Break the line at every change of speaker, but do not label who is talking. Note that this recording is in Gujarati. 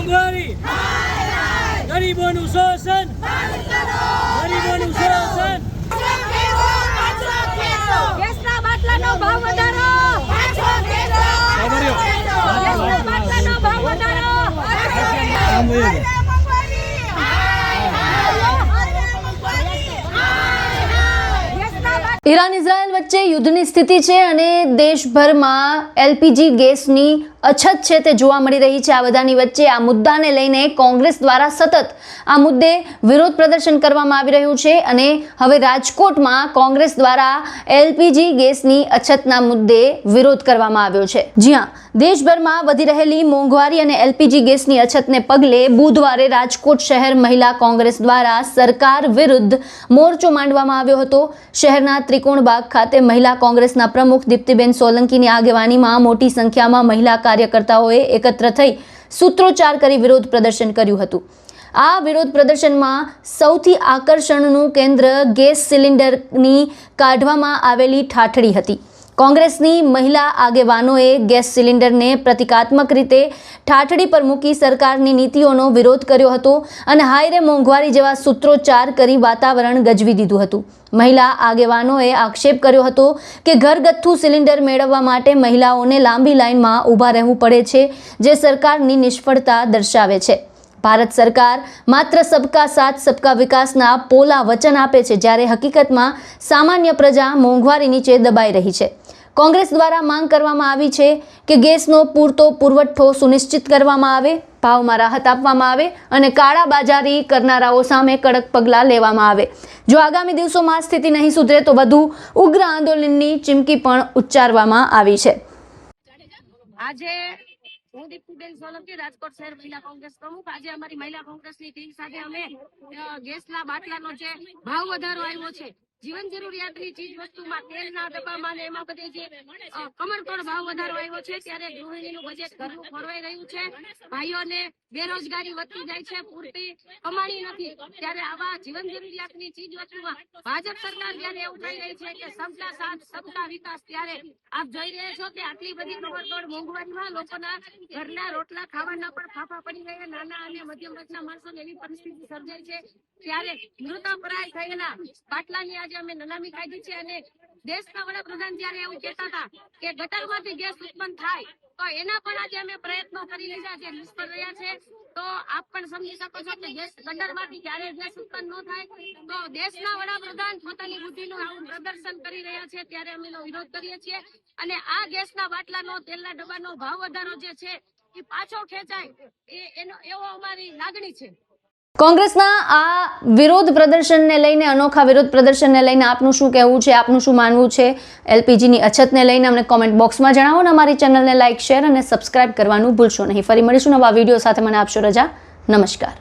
મોંઘવારી, ગરીબોનું શોષણ, ગરીબોનું શોષણ,
ગેસના બાટલાનો ભાવ વધારો, ગેસના બાટલાનો ભાવ વધારો,
ઈરાન ઇઝરાયલ વચ્ચે યુદ્ધની સ્થિતિ છે અને દેશભરમાં એલપીજી ગેસની અછત છે તે જોવા મળી રહી છે। આ બધાની વચ્ચે આ મુદ્દાને લઈને કોંગ્રેસ દ્વારા સતત આ મુદ્દે વિરોધ પ્રદર્શન કરવામાં આવી રહ્યું છે અને હવે રાજકોટમાં કોંગ્રેસ દ્વારા એલપીજી ગેસની અછતના મુદ્દે વિરોધ કરવામાં આવ્યો છે। જ્યાં દેશભરમાં વધી રહેલી મોંઘવારી અને એલપીજી ગેસની અછતને પગલે બુધવારે રાજકોટ શહેર મહિલા કોંગ્રેસ દ્વારા સરકાર વિરુદ્ધ મોરચો માંડવામાં આવ્યો હતો। શહેરના ત્રિકોણબાગ ખાતે મહિલા કોંગ્રેસના પ્રમુખ દીપ્તિબેન સોલંકીની આગેવાનીમાં મોટી સંખ્યામાં મહિલા કાર્યકર્તાઓએ એકત્ર થઈ સૂત્રોચ્ચાર કરી વિરોધ પ્રદર્શન કર્યું હતું। આ વિરોધ પ્રદર્શનમાં સૌથી આકર્ષણનું કેન્દ્ર ગેસ સિલિન્ડરની કાઢવામાં આવેલી ઠાઠડી હતી। કોંગ્રેસની મહિલા આગેવાનોએ ગેસ સિલિન્ડરને પ્રતિકાત્મક રીતે ઠાઠડી પર મૂકી સરકારની નીતિઓનો વિરોધ કર્યો હતો અને હાયરે મોંઘવારી જેવા સૂત્રોચ્ચાર કરી વાતાવરણ ગજવી દીધું હતું। મહિલા આગેવાનોએ આક્ષેપ કર્યો હતો કે ઘરગથ્થુ સિલિન્ડર મેળવવા માટે મહિલાઓને લાંબી લાઇનમાં ઊભા રહેવું પડે છે, જે સરકારની નિષ્ફળતા દર્શાવે છે। ભારત સરકાર માત્ર સબકા સાથ સબકા વિકાસના પોલા વચન આપે છે, જ્યારે હકીકતમાં સામાન્ય પ્રજા મોંઘવારી નીચે દબાઈ રહી છે। કોંગ્રેસ દ્વારા માંગ કરવામાં આવી છે કે ગેસનો પૂરતો પુરવઠો સુનિશ્ચિત કરવામાં આવે, ભાવમાં રાહત આપવામાં આવે અને કાળાબજારી કરનારાઓ સામે કડક પગલાં લેવામાં આવે। જો આગામી દિવસોમાં સ્થિતિ નહીં સુધરે તો વધુ ઉગ્ર આંદોલનની ચીમકી પણ ઉચ્ચારવામાં આવી છે।
આજે હું દીપ્તિબેન સોલંકી, રાજકોટ શહેર મહિલા કોંગ્રેસ પ્રમુખ। આજે અમારી મહિલા કોંગ્રેસની ટીમ સાથે અમે ગેસના બાટલાનો જે ભાવ વધારો આવ્યો છે, જીવન જરૂરિયાતની ચીજ વસ્તુમાં તેલના ડબ્બામાં ને એમાં બધે જે કમરતોડ ભાવ વધારો આવ્યો છે, ત્યારે ગૃહિણીનું બજેટ ઘરનું ખોરવાઈ રહ્યું છે। ભાઈઓને બેરોજગારી વધતી જાય છે, પૂરતી કમાણી નથી, ત્યારે આવા જીવન જરૂરિયાતની ચીજ વસ્તુમાં ભાજપ સરકાર જયારે એવું થઈ રહી છે કે સબકા સાથ સબકા વિકાસ, ત્યારે આપ જોઈ રહ્યા છો કે આટલી બધી કમરતોડ મોંઘવારીમાં લોકોના ઘરના રોટલા ખાવાના પણ ફાફા પડી રહ્યા, નાના અને મધ્યમ વર્ગના માણસોને એવી પરિસ્થિતિ સર્જાઈ છે, ત્યારે મૃતપ્રાય થયેલા બાટલાની આજે અમે નનામી કાઢી છે। અને દેશના વડાપ્રધાન જયારે એવું કહેતા હતા કે ગટરમાંથી ગેસ ઉત્પન્ન થાય, તો એના પણ આજે અમે પ્રયત્નો કરી લીધા છે, નિષ્ફળ રહ્યા છે। તો આપ પણ સમજી શકો છો કે ગટરમાંથી ક્યારે ગેસ ઉત્પન્ન ન થાય, તો દેશના વડાપ્રધાન પોતાની બુદ્ધિનું આવું પ્રદર્શન કરી રહ્યા છે, ત્યારે અમે એનો વિરોધ કરીએ છીએ અને આ ગેસના બાટલાનો, તેલના ડબ્બાનો ભાવ વધારો જે છે એ પાછો ખેંચાય એવો અમારી લાગણી છે।
કોંગ્રેસના આ વિરોધ પ્રદર્શનને લઈને, અનોખા વિરોધ પ્રદર્શનને લઈને આપનું શું કહેવું છે, આપનું શું માનવું છે? એલપીજીની અછતને લઈને અમને કોમેન્ટ બોક્સમાં જણાવો અને અમારી ચેનલને લાઇક, શેર અને સબસ્ક્રાઇબ કરવાનું ભૂલશો નહીં। ફરી મળીશું નવા વિડીયો સાથે। મને આપશો રજા। નમસ્કાર।